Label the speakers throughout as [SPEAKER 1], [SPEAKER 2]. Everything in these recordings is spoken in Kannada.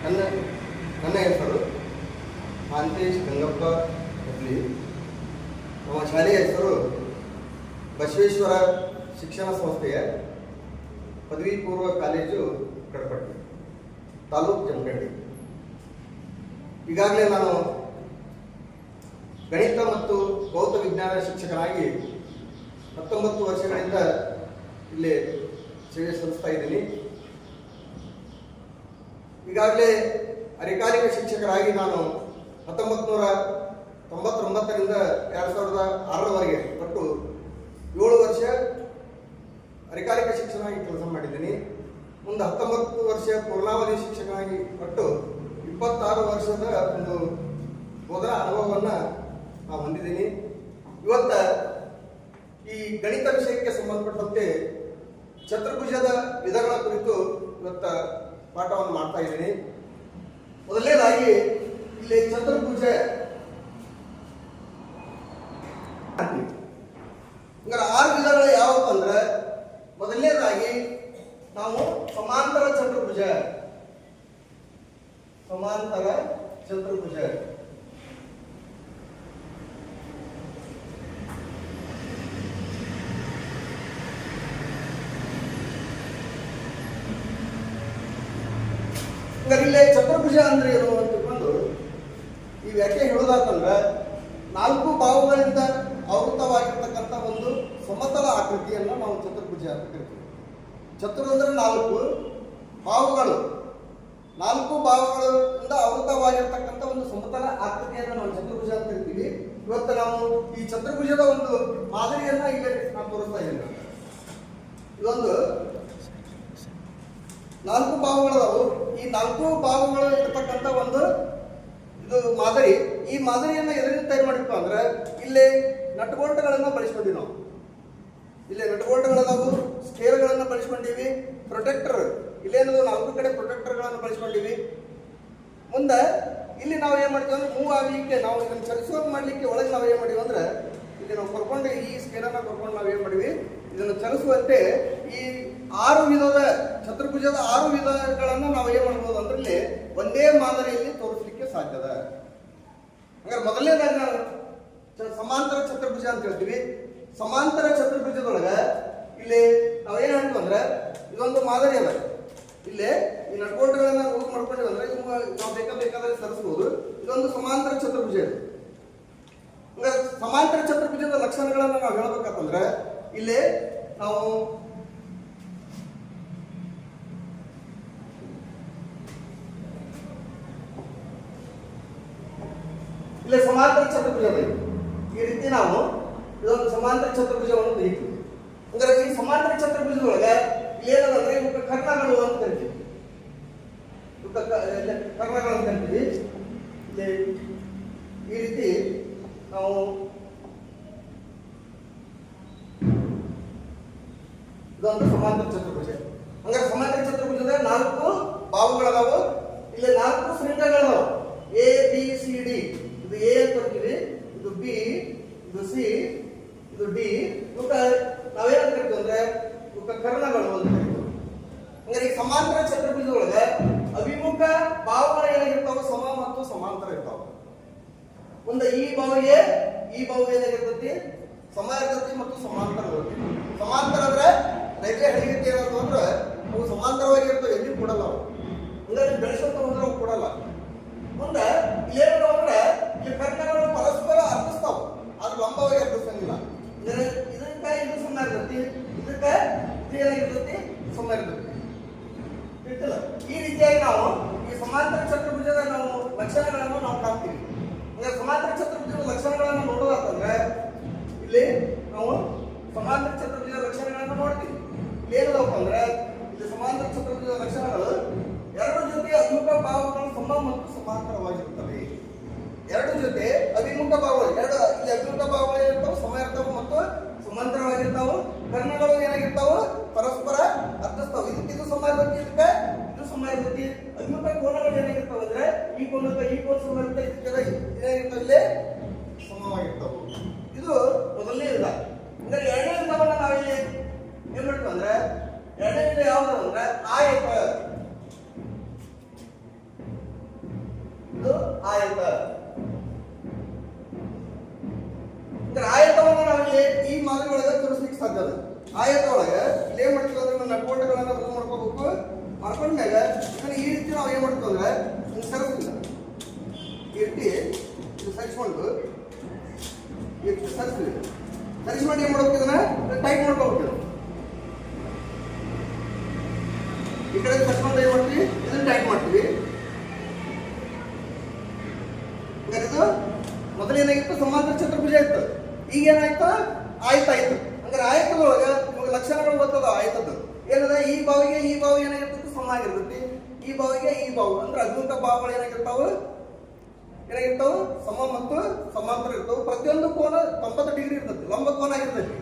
[SPEAKER 1] ನನ್ನ ನನ್ನ ಹೆಸರು ಮಾಂತೇಶ್ ಗಂಗಪ್ಪ ಹುಬ್ಳಿ. ನಮ್ಮ ಶಾಲೆಯ ಹೆಸರು ಬಸವೇಶ್ವರ ಶಿಕ್ಷಣ ಸಂಸ್ಥೆಯ ಪದವಿ ಪೂರ್ವ ಕಾಲೇಜು ಕಡಪಟ್ಟಿ, ತಾಲೂಕು ಜಮಖಂಡಿ. ಈಗಾಗಲೇ ನಾನು ಗಣಿತ ಮತ್ತು ಭೌತ ವಿಜ್ಞಾನ ಶಿಕ್ಷಕನಾಗಿ 19 ವರ್ಷಗಳಿಂದ ಇಲ್ಲಿ ಸೇವೆ ಸಲ್ಲಿಸ್ತಾ ಇದ್ದೀನಿ. ಈಗಾಗಲೇ ಅರೆಕಾಲಿಕ ಶಿಕ್ಷಕರಾಗಿ ನಾನು 1999ರಿಂದ 2006ರವರೆಗೆ ಒಟ್ಟು 7 ವರ್ಷ ಅರೆಕಾಲಿಕ ಶಿಕ್ಷಕನಾಗಿ ಕೆಲಸ ಮಾಡಿದ್ದೀನಿ. ಮುಂದೆ 19 ವರ್ಷ ಪೂರ್ಣಾವಧಿ ಶಿಕ್ಷಕನಾಗಿ ಒಟ್ಟು 26 ವರ್ಷದ ಒಂದು ಬೋಧನಾ ಅನುಭವವನ್ನು ನಾವು ಹೊಂದಿದ್ದೀನಿ. ಇವತ್ತ ಈ ಗಣಿತ ವಿಷಯಕ್ಕೆ ಸಂಬಂಧಪಟ್ಟಂತೆ ಚತುರ್ಭುಜದ ವಿಧಗಳ ಕುರಿತು ಇವತ್ತ ಪಾಠವನ್ನು ಮಾಡ್ತಾ ಇದ್ದೀನಿ. ಮೊದಲನೇದಾಗಿ ಇಲ್ಲಿ ಚತುರ್ಭುಜ ಹಂಗಾರೆ 6 ವಿಧಗಳು ಯಾವಪ್ಪ ಅಂದ್ರೆ, ಮೊದಲನೇದಾಗಿ ನಾವು ಸಮಾಂತರ ಚತುರ್ಭುಜ ಇಲ್ಲೇ ಚತುರ್ಭುಜ ಅಂದ್ರೆ ಏನು ಅಂತ ತಿಳ್ಕೊಂಡು ಈ ವ್ಯಾಖ್ಯೆ ಹೇಳೋದಾತಂದ್ರೆ, 4 ಬಾಹುಗಳಿಂದ ಆವೃತವಾಗಿರ್ತಕ್ಕಂಥ ಒಂದು ಸಮತಲ ಆಕೃತಿಯನ್ನು ನಾವು ಚತುರ್ಭುಜ ಅಂತ ಕರಿತೀವಿ. ಚತುರ್ ಅಂದ್ರೆ 4 ಬಾಹುಗಳು, 4 ಬಾಹುಗಳಿಂದ ಆವೃತವಾಗಿರ್ತಕ್ಕಂಥ ಒಂದು ಸಮತಲ ಆಕೃತಿಯನ್ನು ನಾವು ಚತುರ್ಭುಜ ಅಂತ ಕರಿತೀವಿ. ಇವತ್ತು ನಾವು ಈ ಚತುರ್ಭುಜದ ಒಂದು ಮಾದರಿಯನ್ನ ಇಲ್ಲಿ ನಾವು ತೋರಿಸ್ತಾ ಇದ್ದೀವಿ. ಇದೊಂದು 4 ಬಾಹುಗಳದಾವು. ಈ 4 ಬಾಹುಗಳು ಇರ್ತಕ್ಕಂಥ ಒಂದು ಇದು ಮಾದರಿ. ಈ ಮಾದರಿಯನ್ನ ಎದರಿಂದ ತಯಾರು ಮಾಡಿಪ್ಪ ಅಂದ್ರೆ, ಇಲ್ಲಿ ನಟ್ಬೋಲ್ಟ್ಗಳನ್ನ ಬಳಸ್ಕೊಂಡಿವಿ ನಾವು. ಇಲ್ಲಿ ನಟ್ಬೋಲ್ಟ್ಗಳದಾವು, ಸ್ಕೇಲ್ಗಳನ್ನ ಬಳಸ್ಕೊಂಡಿವಿ, ಪ್ರೊಟೆಕ್ಟರ್ ಇಲ್ಲೇನದು 4 ಕಡೆ ಪ್ರೊಟೆಕ್ಟರ್ಗಳನ್ನು ಬಳಸ್ಕೊಂಡಿವಿ. ಮುಂದೆ ಇಲ್ಲಿ ನಾವು ಏನ್ ಮಾಡ್ತೀವಿ ಅಂದ್ರೆ, ಮೂವ್ ಆಗ್ಲಿಕ್ಕೆ ನಾವು ಇದನ್ನು ಚಲಿಸುವಾಗ ಮಾಡ್ಲಿಕ್ಕೆ ಒಳಗೆ ನಾವು ಏನ್ ಮಾಡಿವಿ ಅಂದ್ರೆ, ಇಲ್ಲಿ ನಾವು ಕರ್ಕೊಂಡು ಈ ಸ್ಕೇಲನ್ನ ಕರ್ಕೊಂಡು ನಾವು ಏನ್ ಮಾಡಿವಿ, ಇದನ್ನು ಚಲಿಸುವಂತೆ ಈ 6 ವಿಧದ ಚತುರ್ಭುಜದ 6 ವಿಧಗಳನ್ನು ನಾವು ಏನ್ ಮಾಡ್ಬೋದು ಅಂದ್ರೆ ಇಲ್ಲಿ ಒಂದೇ ಮಾದರಿಯಲ್ಲಿ ತೋರಿಸಲಿಕ್ಕೆ ಸಾಧ್ಯದ. ಹಾಗಾದ್ರೆ ಮೊದಲನೇದಾಗಿ ನಾವು ಸಮಾಂತರ ಚತುರ್ಭುಜ ಅಂತ ಹೇಳ್ತೀವಿ. ಸಮಾಂತರ ಚತುರ್ಭುಜದೊಳಗ ಇಲ್ಲಿ ನಾವು ಏನ್ ಹೇಳ್ತೀವಿ ಅಂದ್ರೆ, ಇದೊಂದು ಮಾದರಿ ಅದ. ಇಲ್ಲಿ ಈ ನಟ್ಬೋಲ್ಟ್ಗಳನ್ನ ಯೂಸ್ ಮಾಡ್ಕೊಂಡಿವಿ ಅಂದ್ರೆ ನಾವು ಬೇಕಾದ್ರೆ ಸರಿಸಬಹುದು. ಇದೊಂದು ಸಮಾಂತರ ಚತುರ್ಭುಜ ಇದು. ಸಮಾಂತರ ಚತುರ್ಭುಜದ ಲಕ್ಷಣಗಳನ್ನು ನಾವು ಹೇಳ್ಬೇಕಂತಂದ್ರೆ, ಇಲ್ಲಿ ನಾವು ಇಲ್ಲಿ ಸಮಾಂತರ ಚತುರ್ಭುಜ ಈ ರೀತಿ ನಾವು ಇದೊಂದು ಸಮಾಂತರ ಚತುರ್ಭುಜವನ್ನು ತೆಗಿತೀವಿ. ಅಂದ್ರೆ ಈ ಸಮಾಂತರ ಚತುರ್ಭುಜದೊಳಗೆ ಏನಂದ್ರೆ ಇವಕ್ಕೆ ಕರ್ಣಗಳು ಅಂತ ಕರಿತೀವಿ. ಕರ್ಣಗಳು ಅಂತ ಕರಿತೀವಿ. ಇಲ್ಲಿ ಈ ರೀತಿ ನಾವು ಇದೊಂದು ಸಮಾಂತರ ಚತುರ್ಭುಜ. ಹಂಗಾರೆ ಸಮಾಂತರ ಚತುರ್ಭುಜದ 4 ಬಾಹುಗಳದಾವು. ಇಲ್ಲಿ 4 ಶೃಂಗಗಳದಾವು, ಎ ಬಿ ಸಿ ಡಿ. ಇದು ಎ ಅಂತ ಕರಿತೀವಿ, ಇದು ಬಿ, ಇದು ಸಿ, ಇದು ಡಿ. ಇವಕ್ಕೆ ನಾವೇನಂತ ಕರಿತೀವಿ ಅಂದ್ರೆ ಇವಕ್ಕೆ ಕರ್ಣಗಳು ಅಂತ ಕರಿತೀವಿ. ಹಂಗಾರೆ ಈ ಸಮಾಂತರ ಚತುರ್ಭುಜದೊಳಗೆ ಅಭಿಮುಖ ಬಾಹುಗಳು ಏನಾಗಿರ್ತಾವ, ಸಮ ಮತ್ತು ಸಮಾಂತರ ಇರ್ತಾವ. ಮುಂದೆ ಈ ಬಾಹು ಏನಾಗಿರ್ತೈತಿ, ಸಮ ಇರ್ತೈತಿ ಮತ್ತು ಸಮಾಂತರ ಇರ್ತೈತಿ. ಸಮಾಂತರ ಅಂದ್ರೆ ರೈಲ್ವೆ ಹಳಿಗಟ್ಟಿ ಏನಾದ್ರು ಅಂದ್ರೆ ಅವು ಸಮಾಂತರವಾಗಿ ಇರ್ತವೆ, ಎಲ್ಲಿ ಕೊಡಲ್ಲ ಅವು. ಅಂದ್ರೆ ಬೆಳೆಸೋದು ಅಂದ್ರೆ ಅವು ಕೊಡಲ್ಲ. ಮುಂದೆ ಏನು ಅಂದ್ರೆ ಈ ಕರ್ಣಗಳು ಪರಸ್ಪರ ಅರ್ಧಿಸ್ತಾವ, ಅದು ಲಂಬವಾಗಿ ಅರ್ಧಿಸಂಗಿಲ್ಲ. ಇದಕ್ಕೆ ಇದು ಸಮ ಇರ್ತೈತಿ, ಇದಕ್ಕೆ ಇದು ಏನಾಗಿರ್ತೈತಿ, ಸಮ ಇರ್ತೈತಿ. ಇರ್ತಲ್ಲ. ಈ ರೀತಿಯಾಗಿ ನಾವು ಈ ಸಮಾಂತರ ಚತುರ್ಭುಜದ ನಾವು ಲಕ್ಷಣಗಳನ್ನು ನಾವು ಕಾಣ್ತೀವಿ. ಸಮಾಂತರ ಚತುರ್ಭುಜದ ಲಕ್ಷಣಗಳನ್ನು ನೋಡೋದಾತಂದ್ರೆ, ಇಲ್ಲಿ ನಾವು ಸಮಾಂತರ ಚತುರ್ಭುಜದ ಲಕ್ಷಣಗಳನ್ನು ನೋಡ್ತೀವಿ. ಏನದಪ್ಪ ಅಂದ್ರೆ, ಇಲ್ಲಿ ಸಮಾಂತರ ಚತುರ್ಭುಜದ ಲಕ್ಷಣಗಳು 2 ಜೊತೆ ಅಭಿಮುಖ ಬಾಹುಗಳು ಸಮ ಮತ್ತು ಸಮಾಂತರವಾಗಿರುತ್ತವೆ. 2 ಜೊತೆ ಅಭಿಮುಖ ಬಾಹುಗಳು, ಇಲ್ಲಿ ಅಭಿಮುಖ ಬಾಹುಗಳು ಏನಿರ್ತಾವೆ, ಸಮ ಇರ್ತಾವೆ ಮತ್ತು ಸಮಾಂತರವಾಗಿರ್ತಾವೆ. ಕರ್ಣಗಳು ಏನಾಗಿರ್ತಾವ, ಪರಸ್ಪರ ಅರ್ಧಿಸ್ತಾವೆ. ಇದು ಸಮ ಇರ್ತೈತಿ, ಇದಕ್ಕೆ ಇದು ಸಮ ಇರ್ತೈತಿ. ಅಭಿಮುಖ ಕೋನಗಳು ಏನಾಗಿರ್ತಾವ ಅಂದ್ರೆ, ಈ ಕೋನಕ್ಕೆ ಈ ಕೋನ ಸಮ ಇರುತ್ತೆ, ಇದಕ್ಕೆ ಸಮವಾಗಿರ್ತಾವೆ. ಇದು ಮೊದಲನೇ ವಿಧ. ಅಂದ್ರೆ 2ನೇ ವಿಧವನ್ನ ನಾವಿಲ್ಲಿ ಏನ್ ಮಾಡ್ತೀವಿ ಅಂದ್ರೆ, 2ನೇ ವಿಧ ಯಾವುದು ಅಂದ್ರೆ ಆಯತ. ಆಯತ. ಅಂದ್ರೆ ಆಯತವನ್ನು ನಾವಿಲ್ಲಿ ಈ ಮಾದರಿ ಒಳಗೆ ತೋರಿಸ್ಲಿಕ್ಕೆ ಸಾಧ್ಯ ಅದ. ಆಯತ ಒಳಗೆ ಇಲ್ಲಿ ಏನ್ ಮಾಡ್ತೀವಿ ಅಂದ್ರೆ ನಾವು ನಟ್ಬೋಲ್ಟ್ಗಳನ್ನ ಬದಲು ಮಾಡ್ಕೋಬೇಕು. ಮಾಡ್ಕೊಂಡ್ಮೇಲೆ ಇದನ್ನ ಈ ರೀತಿ ನಾವು ಏನ್ ಮಾಡ್ತೀವಿ ಅಂದ್ರೆ ಸರಿಸಿಲ್ಲ ಈ ರೀತಿ ಇದು ಸರಿಸ್ಕೊಂಡು ಈ ರೀತಿ ಸರಿಸ್ತೀವಿ. ಸರಿಸ್ಕೊಂಡು ಏನ್ ಮಾಡ್ಬೇಕು ಇದನ್ನ ಟೈಟ್ ಮಾಡ್ಕೋಬೇಕು. ಈ ಕಡೆ ಸರಿಸ್ಕೊಂಡು ಏನ್ ಮಾಡ್ತೀವಿ ಇದನ್ನ ಟೈಟ್ ಮಾಡ್ತೀವಿ. ಇದು ಮೊದಲು ಏನಾಗಿತ್ತು ಸಮಾಂತರ ಚತುರ್ಭುಜ ಇತ್ತು, ಈಗ ಏನಾಯ್ತು ಆಯತ ಆಯ್ತು. ಅಂದ್ರೆ ಆಯತದೊಳಗೆ ನಿಮಗೆ ಲಕ್ಷಣಗಳು ಗೊತ್ತದ. ಆಯತದ್ದು ಏನದ ಈ ಬಾವಿಗೆ ಈ ಬಾವು ಏನಾಗಿರ್ತೈತಿ ಸಮ ಆಗಿರ್ತೈತಿ, ಈ ಬಾವಿಗೆ ಈ ಬಾವು ಅಂದ್ರೆ ಅದ್ಭುತ ಬಾವುಗಳು ಏನಾಗಿರ್ತಾವ ಸಮ ಮತ್ತು ಸಮಾಂತರ ಇರ್ತಾವ. ಪ್ರತಿಯೊಂದು ಕೋನ 90 ಡಿಗ್ರಿ ಇರ್ತೈತಿ, ಲಂಬ ಕೋನ ಆಗಿರ್ತೈತಿ.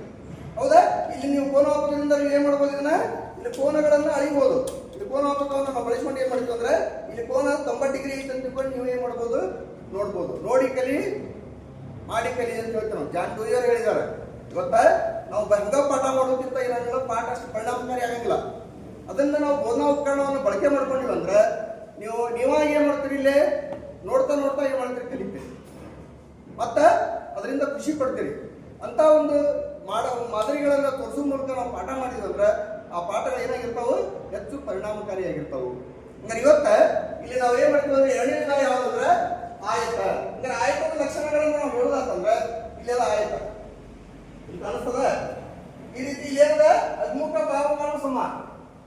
[SPEAKER 1] ಹೌದಾ? ಇಲ್ಲಿ ನೀವು ಕೋನ ಮಾಪಕದಿಂದ ನೀವು ಏನ್ ಮಾಡ್ಬೋದು, ಇದನ್ನ ಇಲ್ಲಿ ಕೋನಗಳನ್ನ ಅಳಿಬಹುದು. ಇಲ್ಲಿ ಕೋನ ಮಾಪಕವನ್ನು ನಾವು ಬಳಸ್ಕೊಂಡು ಏನ್ ಮಾಡ್ತೀವಿ ಅಂದ್ರೆ ಇಲ್ಲಿ ಕೋನ 90 ಡಿಗ್ರಿ ಐತೆ ಅಂತ ತಿಳ್ಕೊಂಡು ನೀವು ಏನ್ ಮಾಡ್ಬೋದು ನೋಡ್ಬೋದು. ನೋಡಿ ಕಲಿ ಮಾಡಿ ಕಲಿ ಅಂತ ಹೇಳ್ತೀವಿ ನಾವು. ಜಾನ್ ಡೂಯರ್ ಹೇಳಿದ್ದಾರೆ. ಇವತ್ತ ನಾವು ಹಂಗ ಪಾಠ ಮಾಡೋದಕ್ಕಿಂತ ಏನಾಗಲ್ಲ, ಪಾಠ ಅಷ್ಟು ಪರಿಣಾಮಕಾರಿ ಆಗಂಗಿಲ್ಲ. ಅದನ್ನ ನಾವು ಬೋಧನಾ ಉಪಕರಣವನ್ನು ಬಳಕೆ ಮಾಡ್ಕೊಂಡಿವಿ ಅಂದ್ರೆ ನೀವಾಗಿ ಏನ್ ಮಾಡ್ತೀರಿ, ಇಲ್ಲೇ ನೋಡ್ತಾ ನೋಡ್ತಾ ಏನ್ ಮಾಡ್ತೀರಿ ಕಲಿತೀರಿ, ಮತ್ತ ಅದರಿಂದ ಖುಷಿ ಪಡ್ತೀರಿ. ಅಂತ ಒಂದು ಮಾದರಿಗಳನ್ನ ತೋರಿಸೋ ಮೂಲಕ ನಾವು ಪಾಠ ಮಾಡಿದ್ವಿ ಅಂದ್ರೆ ಆ ಪಾಠಗಳು ಏನಾಗಿರ್ತಾವು ಹೆಚ್ಚು ಪರಿಣಾಮಕಾರಿಯಾಗಿರ್ತಾವು. ಅಂದ್ರೆ ಇವತ್ತ ಇಲ್ಲಿ ನಾವು ಏನ್ ಮಾಡ್ತೀವಿ ಅಂದ್ರೆ ಎರಡನೇ ಯಾವ್ದಂದ್ರೆ ಆಯತ. ಅಂದ್ರೆ ಆಯತದ ಲಕ್ಷಣಗಳನ್ನ ನಾವು ಹೇಳೋದಂತಂದ್ರೆ ಇಲ್ಲೆಲ್ಲ ಆಯತ ಇಲ್ಲಿ ಕಾಣಿಸ್ತದ. ಈ ರೀತಿ ಇಲ್ಲೇನದ ಅದ್ಮುಖ ಭಾವಗಳು ಸಮ,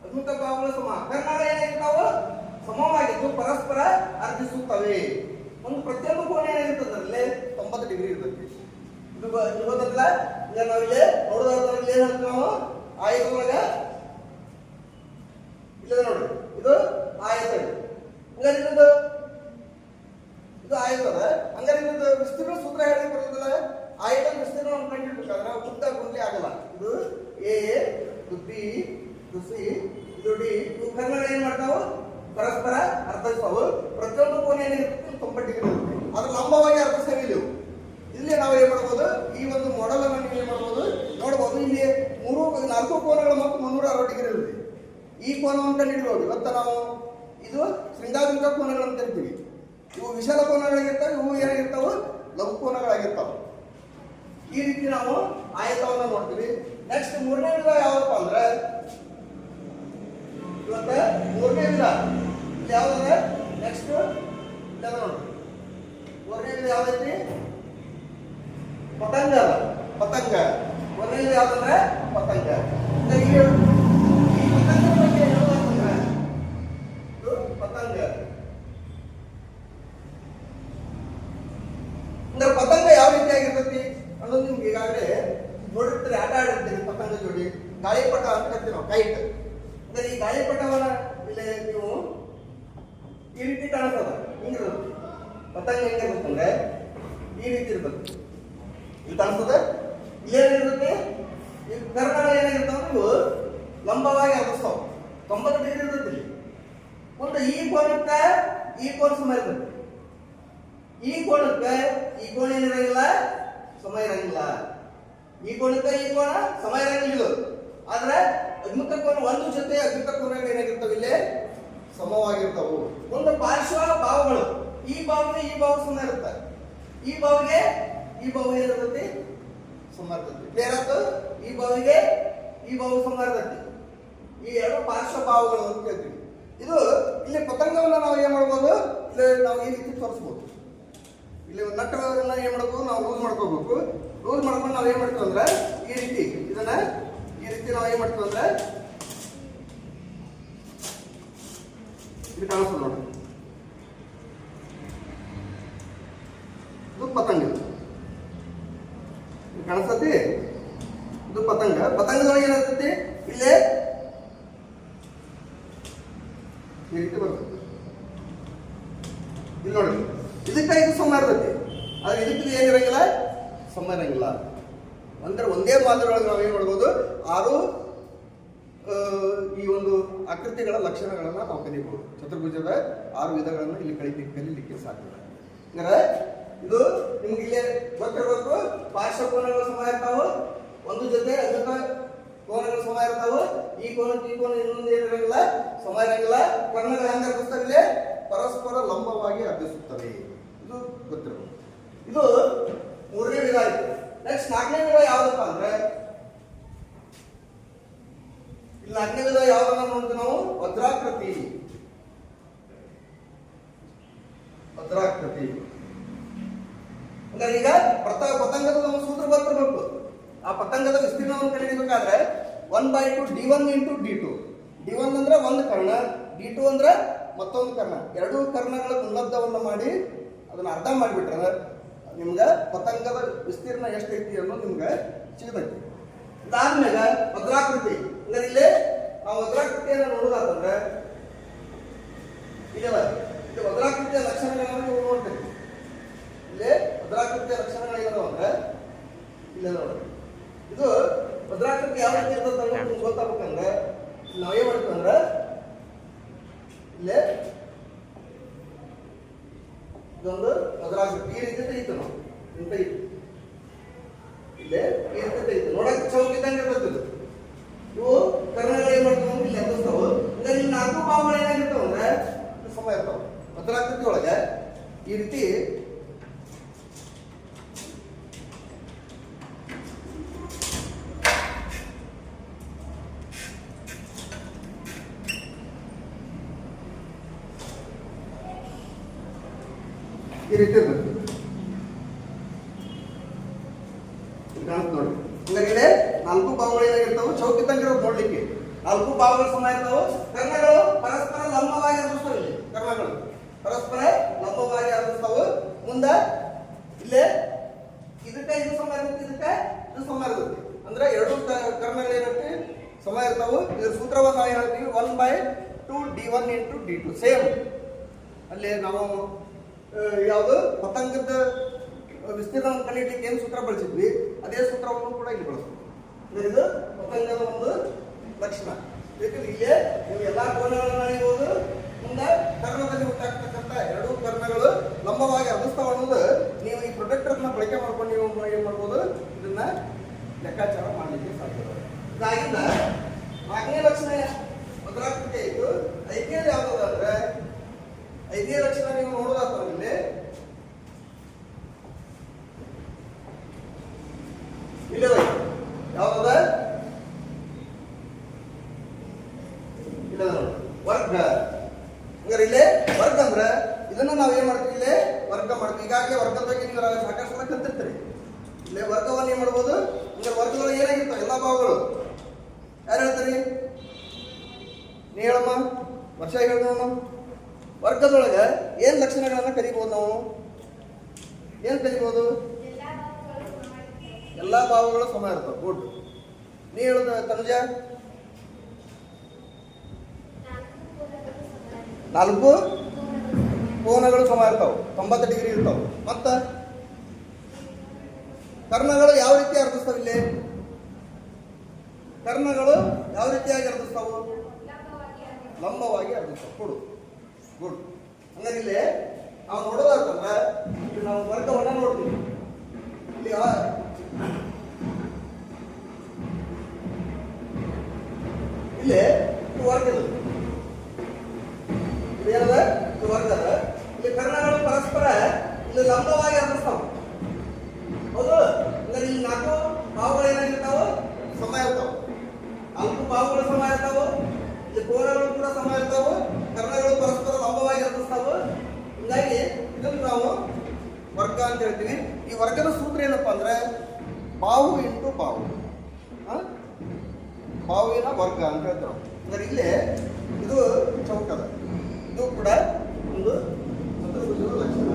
[SPEAKER 1] ಅದ್ಮುಖ ಭಾವಗಳು ಸಮ. ಕರ್ನಾಟಕ ಏನಾಗಿರ್ತಾವ ಸಮವಾಗಿದ್ದು ಪರಸ್ಪರ ಅರ್ಧಿಸುತ್ತವೆ. ಒಂದು ಪ್ರತಿಯೊಂದು ಕೋನ ಏನಾಗಿರ್ತದೆ 90 ಡಿಗ್ರಿ ಇರ್ತದೆ. ಇದು ಗೊತ್ತಲ್ಲ. ಈಗ ನಾವಿಲ್ಲಿ ನೋಡೋದ್ರಲ್ಲಿ ಏನ್ ಹೇಳ್ತೀವಿ ನಾವು ಆಯತದೊಳಗ ಇಲ್ಲದ ನೋಡಿ ಇದು ಆಯತ. ಹಂಗಾರೆ ಇದು ಆಯತದ. ಹಂಗಾರೆ ಇದು ವಿಸ್ತೀರ್ಣ ಸೂತ್ರ ಹೇಳಿ ಬರೋದಿಲ್ಲ. ಆಯತ ವಿಸ್ತೀರ್ಣ ಕಂಡಿಡ್ಬೇಕಾದ್ರೆ ಉದ್ದ ಗುಂಡಿ ಆಗಲ್ಲ. ಇದು ಎ, ಇದು ಬಿ, ಇದು ಸಿ, ಇದು ಡಿ. ಇವು ಕರ್ಣಗಳು ಏನ್ ಮಾಡ್ತಾವ ಪರಸ್ಪರ ಅರ್ಧಿಸ್ತಾವು. ಪ್ರತಿಯೊಂದು ಕೋನ ಏನಿರುತ್ತೆ 90 ಡಿಗ್ರಿ ಇರುತ್ತೆ. ಅದು ಲಂಬವಾಗಿ ಅರ್ಧಿಸಂಗಿಲ್ಲ. ಇಲ್ಲಿ ನಾವು ಏನ್ ಮಾಡ್ಬೋದು, ಈ ಒಂದು ಮಾಡೆಲ್ ಅನ್ನು ನೀವು ಏನ್ ಮಾಡ್ಬೋದು ನೋಡ್ಬೋದು. ಇಲ್ಲಿ 4 ಕೋನಗಳು ಮತ್ತು 360 ಡಿಗ್ರಿ ಇರುತ್ತೆ. ಈ ಕೋನವನ್ನು ಕಂಡುಹಿಡಿಯಬಹುದು. ಇವತ್ತ ನಾವು ಇದು ಶೃಂಗಾಭಿಮುಖ ಕೋನಗಳನ್ನು ಕರಿತೀವಿ. ಇವು ವಿಶಾಲ ಕೋನಗಳಾಗಿರ್ತಾವೆ, ಇವು ಏನಾಗಿರ್ತಾವ ಲಘು ಕೋನಗಳಾಗಿರ್ತಾವ. ಈ ರೀತಿ ನಾವು ಆಯತವನ್ನು ನೋಡ್ತೀವಿ. ನೆಕ್ಸ್ಟ್ ಮೂರನೇ ವಿಧ ಯಾವಪ್ಪ ಅಂದ್ರೆ ಇವತ್ತ ಮೂರನೇ ವಿಧ ಇಲ್ಲಿ ಯಾವ್ದಂದ್ರೆ ನೆಕ್ಸ್ಟ್ ನೋಡಿ ಮೂರನೇ ವಿಧ ಯಾವ್ದೈತಿ ಪತಂಗ. ಪತಂಗ ಮೂರನೇ ವಿಧ ಯಾವ್ದಂದ್ರೆ ಪತಂಗ. ಈ ಪತಂಗದ ಬಗ್ಗೆ ಹೇಳೋದಂತಂದ್ರೆ ಇದು ಪತಂಗ. ಅಂದ್ರೆ ಪತಂಗ ಯಾವ ರೀತಿ ಆಗಿರ್ತೈತಿ ಅನ್ನೋದು ನಿಮ್ಗೆ ಈಗಾಗಲೇ ನೋಡಿರ್ತೀರಿ, ಆಟ ಆಡಿರ್ತೀರಿ. ಪತಂಗ ಜೋಡಿ ಗಾಳಿಪಟ ಅಂತ ಕರಿತೀವಿ ನಾವು, ಕೈಟ್. ಅಂದ್ರೆ ಈ ಗಾಳಿಪಟವನ್ನ ಇಲ್ಲಿ ನೀವು ಈ ರೀತಿ ಕಾಣಿಸ್ತದ. ಹಿಂಗಿರ್ತದೆ ಪತಂಗ. ಹೆಂಗಿರ್ತಂದ್ರೆ ಈ ರೀತಿ ಇರ್ತದೆ. ಇಲ್ಲಿ ಕಾಣಿಸ್ತದ. ಇಲ್ಲೇನಿರ್ತದೆ ಈ ಕರ್ಣಗಳು ಏನಾಗಿರ್ತಾವ ನೀವು ಲಂಬವಾಗಿ ಅರ್ಧಿಸ್ತಾವ. 90 ಡಿಗ್ರಿ ಇರ್ತದೆ. ಮುಂದೆ ಈ ಕೋನಕ್ಕೆ ಈ ಕೋನ ಸಮ ಇರ್ತದೆ. ಈ ಕೋನಕ್ಕೆ ಈ ಕೋನ ಏನಿರಂಗಿಲ್ಲ ಸಮ ಇರಂಗಿಲ್ಲ. ಈ ಕೋನಕ್ಕೆ ಈ ಕೋನ ಸಮ ಇರಂಗಿಲ್ಲ. ಆದ್ರೆ ಅದ್ಭುತ ಕೋನ ಒಂದು ಜೊತೆ ಅದ್ಭುತ ಕೋನಗಳು ಏನಾಗಿರ್ತಾವ ಇಲ್ಲಿ ಸಮವಾಗಿರ್ತಾವು. ಒಂದು ಪಾರ್ಶ್ವ ಭಾವಗಳು ಈ ಭಾವಕ್ಕೆ ಈ ಭಾವ ಸಮ ಇರುತ್ತೆ. ಈ ಭಾವಿಗೆ ಈ ಭಾವ ಏನಿರ್ತೈತಿ ಸಮ ಇರ್ತೈತಿ. ಬೇರಾತು ಈ ಭಾವಿಗೆ ಈ ಭಾವ ಸಮ ಇರ್ತೈತಿ. ಈ ಎರಡು ಪಾರ್ಶ್ವ ಭಾವಗಳು ಅಂತ ಹೇಳ್ತೀವಿ. ಇದು ಇಲ್ಲಿ ಪತಂಗವನ್ನ ನಾವು ಏನ್ ಮಾಡ್ಬೋದು, ಇಲ್ಲಿ ನಾವು ಈ ರೀತಿ ತೋರಿಸ್ಬೋದು. ಇಲ್ಲಿ ನಟ್ಟಗಳನ್ನ ಏನ್ ಮಾಡ್ಬೇಕು, ನಾವು ಲೂಸ್ ಮಾಡ್ಕೋಬೇಕು. ಲೂಸ್ ಮಾಡ್ಕೊಂಡು ನಾವು ಏನ್ ಮಾಡ್ತೀವಿ ಅಂದ್ರೆ ಈ ರೀತಿ ಇದನ್ನ ಈ ರೀತಿ ನಾವು ಏನ್ ಮಾಡ್ತೀವಿ ಅಂದ್ರೆ ಇಲ್ಲಿ ಕಾಣಿಸ್ತದೆ ನೋಡಿ. ಇದು ಪತಂಗ ಕಾಣಿಸ್ತತಿ. ಇದು ಪತಂಗ. ಪತಂಗದೊಳಗೆ ಏನಾಗ್ತೈತಿ ಇಲ್ಲೇ ಈ ರೀತಿ ಬರ್ತದೆ. ಇಲ್ಲಿ ನೋಡಿ ಇದಕ್ಕೆ ಇದು ಸಮ ಇರ್ತೈತಿ. ಆದ್ರೆ ಇದಕ್ಕೆ ಏನಿರಂಗಿಲ್ಲ ಸಮ ಇರಂಗಿಲ್ಲ. ಅಂದ್ರೆ ಒಂದೇ ಮಾದರಿಯೊಳಗೆ ನಾವು ಏನ್ ಮಾಡ್ಬೋದು 6 ಈ ಒಂದು ಆಕೃತಿಗಳ ಲಕ್ಷಣಗಳನ್ನ ನಾವು ಕಲಿಯಬಹುದು. ಚತುರ್ಭುಜದ 6 ವಿಧಗಳನ್ನು ಇಲ್ಲಿ ಕಲಿಲಿಕ್ಕೆ ಸಾಧ್ಯ. ಅಂದ್ರೆ ಇದು ನಿಮ್ಗೆ ಇಲ್ಲೇ ಗೊತ್ತಿರಬೇಕು. ಪಾರ್ಶ್ವ ಕೋನಗಳು ಸಮ ಇರ್ತಾವ, ಒಂದು ಜೊತೆ ಅದ್ಭುತ ಕೋನಗಳು ಸಮ ಇರ್ತಾವ. ಈ ಕೋನ ಈ ಕೋನ ಇನ್ನೊಂದು ಏನಿರಂಗಿಲ್ಲ ಸಮ ಇರಂಗಿಲ್ಲ. ಕರ್ಣಗಳು ಹೆಂಗ ಅರ್ಧಿಸ್ತಾವಿಲ್ಲ ಪರಸ್ಪರ ಲಂಬವಾಗಿ ಅರ್ಧಿಸುತ್ತವೆ. ಗೊತ್ತಿರಬೇಕು. ಇದು ಮೂರನೇ ವಿಧ ಆಯ್ತು. ನೆಕ್ಸ್ಟ್ ನಾಲ್ಕನೇ ವಿಧ ಯಾವ್ದಪ್ಪ ಅಂದ್ರೆ, ಇಲ್ಲಿ ನಾಲ್ಕನೇ ವಿಧ ಯಾವ್ದನ್ನ ನೋಡ್ತೀವಿ ನಾವು, ವಜ್ರಾಕೃತಿ. ವಜ್ರಾಕೃತಿ ಅಂದ್ರೆ ಈಗ ಪತಂಗದ ನಮ್ಮ ಸೂತ್ರ ಬರ್ತಿರ್ಬೇಕು. ಆ ಪತಂಗದ ವಿಸ್ತೀರ್ಣವನ್ನು ಕಂಡುಹಿಡಿಯಬೇಕಾದ್ರೆ 1/2 d1 × d2. d1 ಅಂದ್ರೆ ಒಂದು ಕರ್ಣ, d2 ಅಂದ್ರೆ ಮತ್ತೊಂದು ಕರ್ಣ. ಎರಡೂ ಕರ್ಣಗಳ ಗುಣಲಬ್ಧವನ್ನು ಮಾಡಿ ಅದನ್ನ ಅರ್ಧ ಮಾಡಿಬಿಟ್ರೆ ನಿಮ್ಗೆ ಪತಂಗದ ವಿಸ್ತೀರ್ಣ ಎಷ್ಟೈತಿ ಅನ್ನೋದು ನಿಮ್ಗೆ ಸಿಗತೈತಿ. ಇದಾದ್ಮೇಲೆ ವಜ್ರಾಕೃತಿ ಅಂದ್ರೆ ಇಲ್ಲಿ ನಾವು ವಜ್ರಾಕೃತಿಯನ್ನು ನೋಡೋದಾದ್ರೆ ಇದೆಲ್ಲ ಇದು ವಜ್ರಾಕೃತಿಯ ಲಕ್ಷಣಗಳನ್ನು ನೀವು ನೋಡ್ತೀವಿ. ಇಲ್ಲಿ ವಜ್ರಾಕೃತಿಯ ಲಕ್ಷಣಗಳು ಏನೋ ಅಂದ್ರೆ ಇಲ್ಲ ನೋಡಿ, ಇದು ವಜ್ರಾಕೃತಿ ಯಾವ ರೀತಿ ಇರ್ತದೆ ನಿಮ್ಗೆ ಗೊತ್ತಾಗ್ಬೇಕಂದ್ರೆ ನಾವೇನ್ ಮಾಡ್ತೀವಿ ಅಂದ್ರೆ ಇಲ್ಲೇ ಇದೊಂದು ವಜ್ರಾಕೃತಿ ಈ ರೀತಿ ತೆಗಿತು ನಾವು ಇಂತ ಇತ್ತು ಇಲ್ಲೇ ಈ ರೀತಿ ತೆಗಿತು ನೋಡಕ್ ಚೌಕಿದ್ದಂಗೆ ಇರ್ತದೆ. ಇವು ಕರ್ಣಗಳು ಏನ್ ಮಾಡ್ತಾವ ಅಂದ್ರೆ ಇಲ್ಲಿ ಎತ್ತಿಸ್ತಾವ. ಅಂದ್ರೆ ಇಲ್ಲಿ 4 ಭಾಗಗಳು ಏನಾಗಿರ್ತಾವ ಅಂದ್ರೆ ಸಮ ಇರ್ತಾವ. ವಜ್ರಾಕೃತಿ ಒಳಗೆ ಈ ರೀತಿ ಈ ರೀತಿ ಇರ್ತದೆ ನೋಡಿ. ಹಂಗಾಗಿದೆ 4 ಭಾಗಗಳು ಏನಾಗಿರ್ತಾವೆ ಚೌಕಿದ್ದಂಗೆ ನೋಡ್ಲಿಕ್ಕೆ. 4 ಭಾಗಗಳು ಸಮ ಇರ್ತಾವೆ. ಕರ್ಣಗಳು ಪರಸ್ಪರ ಲಂಬವಾಗಿ ಹರಿಸ್ತಾವೆ. ಇಲ್ಲಿ ಕರ್ಣಗಳು ಪರಸ್ಪರ ಲಂಬವಾಗಿ ಹರಿಸ್ತಾವೆ. ಮುಂದೆ ಇಲ್ಲೇ ಇದಕ್ಕೆ ಇದು ಸಮ ಇರುತ್ತೆ, ಇದಕ್ಕೆ ಇದು ಸಮ ಇರುತ್ತೆ. ಅಂದ್ರೆ ಎರಡು ಕರ್ಣಗಳು ಏನಿರುತ್ತೆ ಸಮ ಇರ್ತಾವೆ. ಇದ್ರ ಸೂತ್ರವನ್ನು ನಾವು ಹೇಳ್ತೀವಿ 1/2 d1 × d2. ಸೇಮ್ ಅಲ್ಲಿ ನಾವು ಯಾವುದು ಪತಂಗದ ವಿಸ್ತೀರ್ಣವನ್ನು ಕಂಡುಹಿಡಿಯಲಿಕ್ಕೆ ಏನು ಸೂತ್ರ ಬಳಸಿದ್ವಿ ಅದೇ ಸೂತ್ರವನ್ನು ಕೂಡ ಇಲ್ಲಿ ಬಳಸ್ತೀವಿ. ಇದು ಪತಂಗದ ಒಂದು ಲಕ್ಷಣ. ಯಾಕಂದ್ರೆ ಇಲ್ಲೇ ನೀವು ಎಲ್ಲಾ ಕೋನಗಳನ್ನು ಅಳೆಯಬಹುದು. ಮುಂದೆ ಕರ್ಣದಲ್ಲಿ ಹುಟ್ಟಾಗ್ತಕ್ಕಂಥ ಎರಡೂ ಕರ್ಣಗಳು ಲಂಬವಾಗಿ ಅಗಸ್ತಾವ ಅನ್ನೋದು ನೀವು ಈ ಪ್ರೊಟೆಕ್ಟರ್ನ ಬಳಕೆ ಮಾಡ್ಕೊಂಡು ನೀವು ಏನ್ ಮಾಡ್ಬೋದು ಇದನ್ನ ಲೆಕ್ಕಾಚಾರ ಮಾಡಲಿಕ್ಕೆ ಸಾಧ್ಯ. ಇದಾಗಿಂದ 4ನೇ ಲಕ್ಷಣ ವಜ್ರಾಕೃತಿ ಆಯಿತು. 5ನೇದು ಯಾವ್ದು ಅಂದ್ರೆ 5ನೇ ಲಕ್ಷಣ ನೀವು ನೋಡೋದಾದ್ರೆ ಇಲ್ಲಿ ಇಲ್ಲ ಯಾವ್ದದ ಇಲ್ಲ ವರ್ಗ. ಹಂಗಾರೆ ಇಲ್ಲೇ ವರ್ಗ ಅಂದ್ರೆ ಇದನ್ನ ನಾವ್ ಏನ್ ಮಾಡ್ತೀವಿ, ಇಲ್ಲೇ ವರ್ಗ ಮಾಡ್ತೀವಿ. ಈಗಾಗಲೇ ವರ್ಗದ ಬಗ್ಗೆ ನೀವು ಸಾಕಷ್ಟು ಸಲ ಕಲ್ತಿರ್ತೀರಿ. ಇಲ್ಲೇ ವರ್ಗವನ್ನು ಏನ್ ಮಾಡ್ಬೋದು, ಅಂದ್ರೆ ವರ್ಗಗಳು ಏನಾಗಿರ್ತಾವ ಎಲ್ಲಾ ಭಾವಗಳು ಯಾರು ಹೇಳ್ತೀರಿ ನೀ ಹೇಳಮ್ಮ, ವರ್ಷ ಹೇಳೋಣ. ವರ್ಗದೊಳಗೆ ಏನ್ ಲಕ್ಷಣಗಳನ್ನ ಕಲಿಬಹುದು ನಾವು, ಏನ್ ಕಲಿಬಹುದು? ಎಲ್ಲಾ ಭಾವಗಳು ಸಮ ಇರ್ತಾವ. ಗುಡ್. ನೀ ಹೇಳುದ ತನುಜ? 4 ಕೋನಗಳು ಸಮ ಇರ್ತಾವ, 90 ಡಿಗ್ರಿ ಇರ್ತಾವ. ಮತ್ತ ಕರ್ಣಗಳು ಯಾವ ರೀತಿ ಅರ್ಧಿಸ್ತಾವ? ಇಲ್ಲಿ ಕರ್ಣಗಳು ಯಾವ ರೀತಿಯಾಗಿ ಅರ್ಧಿಸ್ತಾವು? ಲಂಬವಾಗಿ ಅರ್ಧಿಸ್ತಾವ. ಕೊಡು. ಗುಡ್. ಹಂಗಾರೆ ಇಲ್ಲಿ ನಾವು ನೋಡೋದಾದ್ರೆ ಇಲ್ಲಿ ನಾವು ವರ್ಗವನ್ನ ನೋಡ್ತೀವಿ. ಇಲ್ಲಿ ಇಲ್ಲಿ ವರ್ಗದ ಏನದ ಇದು ವರ್ಗದ. ಇಲ್ಲಿ ಕರ್ಣಗಳು ಪರಸ್ಪರ ಇಲ್ಲಿ ಲಂಬವಾಗಿ ಅರ್ಧಿಸ್ತಾವ. ಹೌದು. ಅಂದ್ರೆ ಇಲ್ಲಿ 4 ಭಾವಗಳು ಏನಾಗಿರ್ತಾವ ಸಮ ಇರ್ತಾವ. 4 ಭಾವಗಳು ಸಮ ಇರ್ತಾವ. ಇಲ್ಲಿ ಕೋನಗಳು ಕೂಡ ಸಮ ಇರ್ತಾವ. ಕರ್ಣಗಳು ಪರಸ್ಪರ ಲಂಬವಾಗಿ ಅರ್ಧಿಸ್ತಾವ. ಹೀಗಾಗಿ ಇದನ್ನು ನಾವು ವರ್ಗ ಅಂತ ಹೇಳ್ತೀವಿ. ಈ ವರ್ಗದ ಸೂತ್ರ ಏನಪ್ಪಾ ಅಂದ್ರೆ ಬಾಹು ಇಂಟು ಬಾಹು, ಬಾಹುವಿನ ವರ್ಗ ಅಂತ ಹೇಳ್ತಾವೆ. ಅಂದ್ರೆ ಇಲ್ಲೇ ಇದು ಚೌಕದ, ಇದು ಕೂಡ ಒಂದು ಚತುರ್ಭುಜದ ಲಕ್ಷಣ.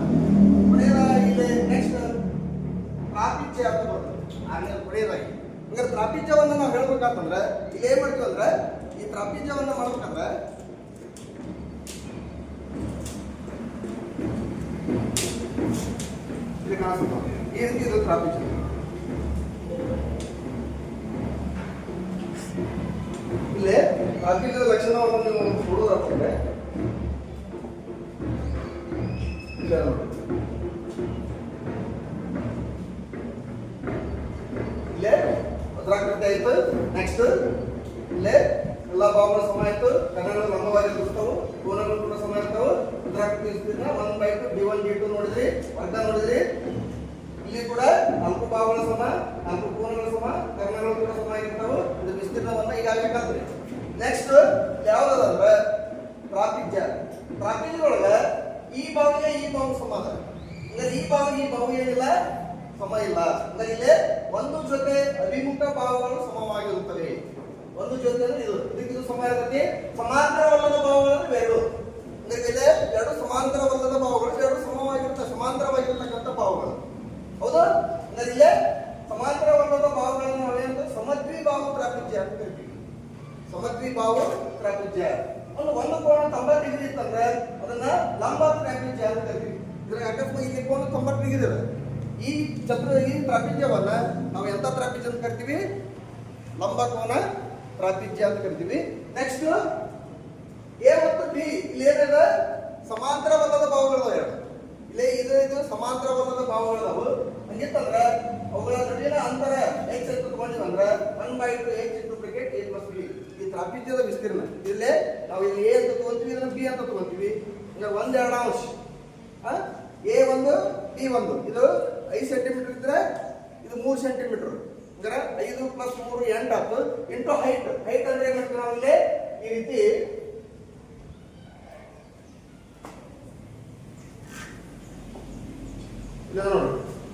[SPEAKER 1] ಇಲ್ಲಿ ನೆಕ್ಸ್ಟ್ ಪ್ರಾಪಿಜ್ಯ ಅಂತ ಬರ್ತದೆ. ಆಮೇಲೆ ಕೊನೆಯದಾಗಿ ಹಂಗಾರೆ ಪ್ರಾಪಿಜ್ಯವನ್ನು ನಾವು ಹೇಳ್ಬೇಕಂತಂದ್ರೆ ಇಲ್ಲಿ ಏನ್ ಮಾಡ್ತೀವಿ ಅಂದ್ರೆ ಈ ಪ್ರಾಪಿಜ್ಯವನ್ನ ಮಾಡ್ಬೇಕಂದ್ರೆ ಇಲ್ಲಿ ಕಾಣಿಸ್ತಾವ ಈ ರೀತಿ ಇದು ಪ್ರಾಪಿಜ್ಯ. ಇಲ್ಲಿ ಪ್ರಾಪಿಜ್ಯದ ಲಕ್ಷಣವನ್ನು ನೀವು ನೋಡೋದಾದ್ರೆ ಇಲ್ಲೇ ವಜ್ರಾಕೃತಿ ಆಯ್ತು. ನೆಕ್ಸ್ಟ್ ಇಲ್ಲೇ ಎಲ್ಲಾ ಭಾವಗಳು ಸಮ ಆಯ್ತು. ಕರ್ಣಗಳು ಲಂಬವಾಗಿ ಇರ್ತಾವು, ಕೋನಗಳು ಕೂಡ ಸಮ ಇರ್ತಾವೆ. ಚಂದ್ರಾಕೃತಿ ವಿಸ್ತೀರ್ಣ 1/2 d1 d2 ನೋಡಿದ್ರಿ, ವರ್ಗ ನೋಡಿದ್ರಿ. ಇಲ್ಲಿ ಕೂಡ 4 ಭಾಗಗಳ ಸಮ, 4 ಕೋನಗಳ ಸಮ, ಕರ್ಣಗಳು ಕೂಡ ಸಮ ಆಗಿರ್ತಾವೆ. ಇದು ವಿಸ್ತೀರ್ಣವನ್ನ ಈಗಾಗಲೇ ಕಲ್ತ್ರಿ. ನೆಕ್ಸ್ಟ್ ಯಾವ್ದಂದ್ರೆ ಟ್ರಾಪಿಜ್ಯ. ಟ್ರಾಪಿಜ್ಯ ಒಳಗ ಈ ಬಾವಿಗೆ ಈ ಬಾವು ಸಮ ಅದ. ಅಂದ್ರೆ ಈ ಬಾವು ಏನಿಲ್ಲ, ಸಮ ಇಲ್ಲ. ಅಂದ್ರೆ ಇಲ್ಲಿ ಒಂದು ಜೊತೆ ಅಭಿಮುಖ ಭಾವಗಳು ಸಮವಾಗಿರುತ್ತವೆ. ಒಂದು ಜೊತೆ ಅಂದ್ರೆ ಇದು ಸಮ ಇರುತ್ತೆ. ಸಮಾಂತರವಲ್ಲದ ಭಾವಗಳು ಎರಡು. ಅಂದ್ರೆ ಇಲ್ಲಿ ಎರಡು ಸಮಾಂತರವಲ್ಲದ ಭಾವಗಳು, ಎರಡು ಸಮವಾಗಿರುತ್ತೆ, ಸಮಾಂತರವಾಗಿರ್ತಕ್ಕಂಥ ಭಾವಗಳು. ಹೌದು. ಅಂದ್ರೆ ಇಲ್ಲಿ ಸಮಾಂತರವಲ್ಲದ ಭಾವಗಳನ್ನು ನಾವೇನಂತ ಸಮದ್ವಿಭಾವ ಟ್ರಾಪಿಜ್ಯ ಅಂತ ಕರಿತೀವಿ. ಸಮದ್ವಿಭಾವ ಟ್ರಾಪಿಜ್ಯ. ಒಂದು ಕೋನ 90 ಡಿಗ್ರಿ ಇತ್ತಂದ್ರೆ ಅದನ್ನ ಲಂಬ ಟ್ರಾಪಿಜ್ಯ ಅಂತ ಕರಿತೀವಿ. ಇದ್ರಾಗ ಅಕಸ್ಮಾತ್ ಇಲ್ಲಿ ಕೋನ 90 ಡಿಗ್ರಿ ಇದೆ. ಈ ಟ್ರಾಪಿಜ್ಯವನ್ನ ನಾವು ಎಂತ ಟ್ರಾಪಿಜ್ಯ ಅಂತ ಕರಿತೀವಿ? ಲಂಬ ಕೋನ ಟ್ರಾಪಿಜ್ಯ ಅಂತ ಕರಿತೀವಿ. ನೆಕ್ಸ್ಟ್ ಎ ಮತ್ತು ಬಿ, ಇಲ್ಲಿ ಏನಿದೆ ಸಮಾಂತರವಲ್ಲದ ಭಾವಗಳು ಎರಡು. ಇಲ್ಲಿ ಇದು ಸಮಾಂತರವಲ್ಲದ ಭಾವಗಳದಾವು. ಹಂಗಿತ್ತಂದ್ರೆ ಅವುಗಳ ನಡುವಿನ ಅಂತರ x ಅಂತ ತಗೊಂಡಿವಂದ್ರೆ 1/2 x × ಬ್ರಾಕೆಟ್ a + b. ಈ ಟ್ರಾಪಿಜ್ಯದ ವಿಸ್ತೀರ್ಣ. ಇಲ್ಲೇ ನಾವು ಇಲ್ಲಿ a ಅಂತ ತಗೊಂತೀವಿ, ಇದನ್ನ b ಅಂತ ತಗೊಂತೀವಿ. ಈಗ 1/2 a1 b1. ಇದು 5 ಸೆಂಟಿಮೀಟರ್ ಇದ್ರೆ ಇದು 3 ಸೆಂಟಿಮೀಟರ್. ಅಂದ್ರೆ 5 + 3 8 ಆಯ್ತು. Into height. ಹೈಟ್ ಅಂದ್ರೆ ಏನ್ ಮಾಡ್ತೀವಿ ನಾವು ಇಲ್ಲಿ ಈ ರೀತಿ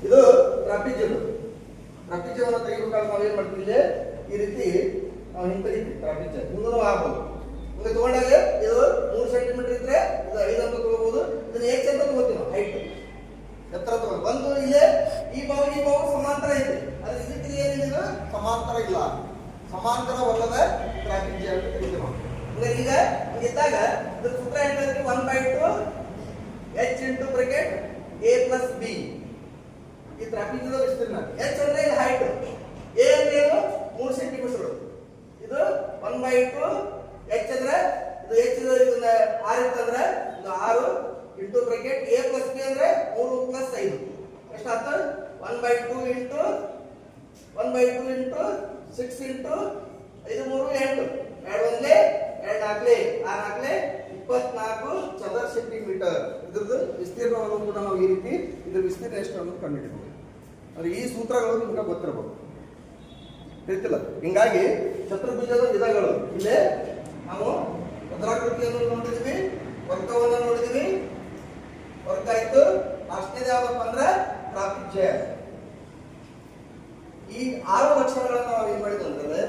[SPEAKER 1] ಇದು ಟ್ರಾಪಿಜ್ಯವನ್ನು ತೆಗಿಬೇಕಾದ್ರೆ ನಾವು ಏನ್ ಮಾಡ್ತೀವಿ, ಇಲ್ಲಿ ಈ ರೀತಿ ನಾವು ಹಿಂತೆಗಿತೀವಿ. ಟ್ರಾಪಿಜ್ಯ ಮುಂದೂ ಆಗ್ಬೋದು. ಮುಂದೆ ತಗೊಂಡಾಗ ಇದು 3 ಸೆಂಟಿಮೀಟರ್ ಇದ್ರೆ ಇದು 5 ಅಂತ ತಗೋಬಹುದು. ಇದನ್ನ x ಅಂತ ತಗೋತೀವಿ ನಾವು, ಹೈಟ್ ಎತ್ತರ ತಗೊಂಡು. ಒಂದು ಇಲ್ಲಿ ಈ ಭಾವ ಸಮಾಂತರ ಇದೆ, ಆದ್ರೆ ಇದಕ್ಕೆ ಏನಿದೆ ಸಮಾಂತರ ಇಲ್ಲ. ಸಮಾಂತರವಲ್ಲದ ಟ್ರಾಪಿಜ್ಯ ಅಂತ ಕರಿತೀವಿ ನಾವು. ಅಂದ್ರೆ ಈಗ ಇದ್ದಾಗ ಇದ್ರ ಸೂತ್ರ ಏನಿದೆ? 1/2 h × ಬ್ರಾಕೆಟ್ a + b. ಈ ಟ್ರಾಪಿಜ್ಯದ ವಿಸ್ತೀರ್ಣ. h ಅಂದ್ರೆ ಇದು ಹೈಟ್, a ಅಂದ್ರೆ ಏನು 3 ಸೆಂಟಿಮೀಟರ್. ಇದು 1/2 h ಅಂದ್ರೆ ಇದು h ಇದನ್ನ 6 ಇತ್ತಂದ್ರೆ ಇದು 6 ಇಂಟು ಬ್ರಾಕೆಟ್ a + b ಅಂದ್ರೆ 3 + 5 ಎಷ್ಟಾಯ್ತು? 1/2 ಇಂಟು 1/2 ಇಂಟು 6 ಇಂಟು 5 3 8 2 1 2 4 6 24 ಚದರ ಸೆಂಟಿಮೀಟರ್. ಇದ್ರದ್ದು ವಿಸ್ತೀರ್ಣವನ್ನು ಕೂಡ ನಾವು ಈ ರೀತಿ ಇದ್ರ ವಿಸ್ತೀರ್ಣ ಎಷ್ಟು ಅನ್ನೋದು ಕಂಡುಹಿಡಿಯಬಹುದು. ಅಂದ್ರೆ ಈ ಸೂತ್ರಗಳು ನಿಮ್ಗೆ ಗೊತ್ತಿರಬಹುದು, ತಿಳಿತಿಲ್ಲ. ಹಿಂಗಾಗಿ ಚತುರ್ಭುಜದ ವಿಧಗಳು ಇಲ್ಲೇ ನಾವು ಚಂದ್ರಾಕೃತಿಯನ್ನು ನೋಡಿದ್ವಿ, ವರ್ಗವನ್ನು ನೋಡಿದ್ವಿ. ವರ್ಗ ಆಯ್ತು. ಲಾಸ್ಟ್ನೇದು ಯಾವ್ದಪ್ಪ ಅಂದ್ರೆ ಟ್ರಾಪಿಜ್ಯ. ಈ 6 ಲಕ್ಷಣಗಳನ್ನು ನಾವು ಏನ್ ಮಾಡಿದ್ವಿ ಅಂತಂದ್ರೆ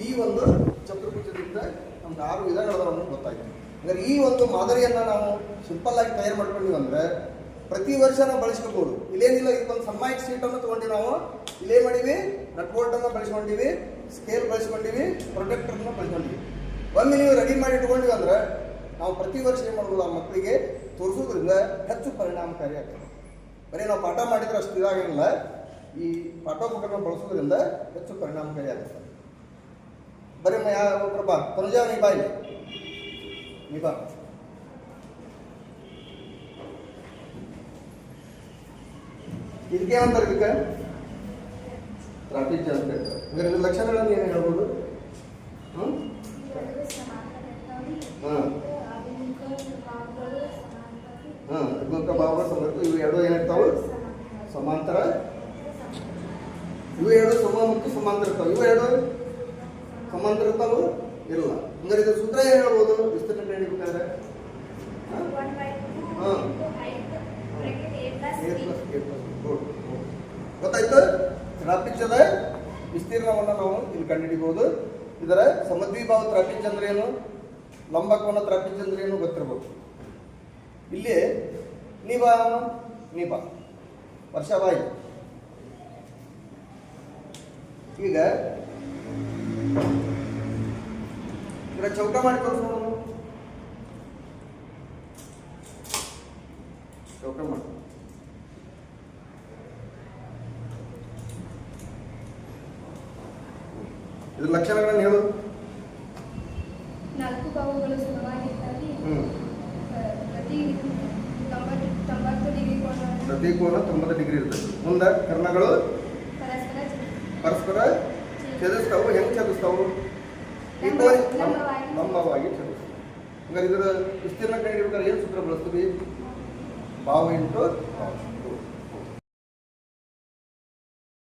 [SPEAKER 1] ಈ ಒಂದು ಚತುರ್ಭುಜದಿಂದ ನಮ್ಗೆ 6 ವಿಧಗಳನ್ನ ಗೊತ್ತಾಯ್ತು. ಅಂದ್ರೆ ಈ ಒಂದು ಮಾದರಿಯನ್ನ ನಾವು ಸಿಂಪಲ್ ಆಗಿ ತಯಾರು ಮಾಡ್ಕೊಂಡಿವಿ ಅಂದ್ರೆ ಪ್ರತಿ ವರ್ಷ ನಾವು ಬಳಸ್ಕೋಬಹುದು. ಇಲ್ಲೇನಿಲ್ಲ, ಇದೊಂದು ಸನ್ಮಾಯಿಕ್ ಸೀಟ್ ಅನ್ನು ತಗೊಂಡು ನಾವು ಇಲ್ಲೇ ಮಾಡಿವಿ, ನಟ್ ಬೋಲ್ಟ್ ಅನ್ನ ಬಳಸ್ಕೊಂಡಿವಿ, ಸ್ಕೇಲ್ ಬಳಸ್ಕೊಂಡಿವಿ, ಪ್ರೊಟೆಕ್ಟರ್ ಅನ್ನ ಬಳಸ್ಕೊಂಡಿವಿ. ಒಮ್ಮೆ ನೀವು ರೆಡಿ ಮಾಡಿ ಇಟ್ಕೊಂಡಿವಿ ಅಂದ್ರೆ ನಾವು ಪ್ರತಿ ವರ್ಷ ಏನ್ ಮಾಡ್ಬೋದು, ಆ ಮಕ್ಕಳಿಗೆ ತೋರಿಸೋದ್ರಿಂದ ಹೆಚ್ಚು ಪರಿಣಾಮಕಾರಿ ಆಗ್ತದೆ. ಬರೀ ನಾವು ಪಾಠ ಮಾಡಿದ್ರೆ ಅಷ್ಟು ಇದಾಗಿಲ್ಲ, ಈ ಪಾಠೋಪಕರಣ ಬಳಸೋದ್ರಿಂದ ಹೆಚ್ಚು ಪರಿಣಾಮಕಾರಿ ಆಗುತ್ತೆ. ಬರೀ ಯಾವ ಬಾ ತನುಜಾ ನೀ ಬಾ ಇಲ್ಲಿ, ನೀ ಬಾ. ಇದಕ್ಕೆ ಏನಂತಾರೆ? ಇದಕ್ಕೆ ಟ್ರಾಪಿಜ್ಯ ಅಂತ ಹೇಳ್ತಾರೆ. ಇದರ ಲಕ್ಷಣಗಳನ್ನು ಏನು ಹೇಳ್ಬೋದು? ಅಭಿಮುಖ ಭಾವಗಳು ಸಮರ್ಥ. ಇವು ಎರಡು ಏನಿರ್ತಾವೆ? ಸಮಾಂತರ. ಇವು ಎರಡು ಸಮಮುಖ ಸಮಾಂತರ ಇರ್ತಾವೆ. ಇವು ಎರಡು ಸಮಾಂತರ ಇರ್ತಾವೆ ಇಲ್ಲ. ಹಂಗಾರೆ ಇದು ಸೂತ್ರ ಏನು ಹೇಳ್ಬೋದು ವಿಸ್ತೀರ್ಣ ಕಂಡುಹಿಡಿಬೇಕಾದ್ರೆ? ಗೊತ್ತಾಯ್ತು? ಟ್ರಾಪಿಜ್ಯದ ವಿಸ್ತೀರ್ಣವನ್ನು ನಾವು ಇಲ್ಲಿ ಕಂಡುಹಿಡಿಬಹುದು. ಇದರ ಸಮದ್ವಿಭಾವ ಟ್ರಾಪಿಜ್ಯ ಅಂದ್ರೆ ಏನು, ಲಂಬಕೋನ ಟ್ರಾಪಿಜ್ಯ ಅಂದ್ರೆ ಏನು ಗೊತ್ತಿರಬಹುದು. ಇಲ್ಲಿ ನೀಬಾ ವರ್ಷವಾಯಿ. ಈಗ ಇದರ ಚೌಕ ಮಾಡಿ ತೋರಿಸೋಣ. ಚೌಕ ಮಾಡಿ ಇದ್ರ ಲಕ್ಷಣಗಳನ್ನು ಹೇಳು.
[SPEAKER 2] 4 ಭಾಗಗಳು ಸಮವಾಗಿದ್ದಾಗಿ
[SPEAKER 1] ಪ್ರತಿ ಕೋನ 90 ಡಿಗ್ರಿ ಇರ್ತದೆ. ಮುಂದೆ ಕರ್ಣಗಳು ಪರಸ್ಪರ ಛೇದಿಸ್ತಾವು. ಹೆಂಗೆ ಛೇದಿಸ್ತಾವು? ಲಂಬವಾಗಿ ಛೇದಿಸ್ತಾವು. ಹಂಗಾರೆ ಇದರ ವಿಸ್ತೀರ್ಣ ಕಂಡುಹಿಡಿಬೇಕಾದ್ರೆ ಏನು ಸೂತ್ರ ಬಳಸ್ತೀವಿ? ಭಾವ ಇಂಟು ಭಾವ.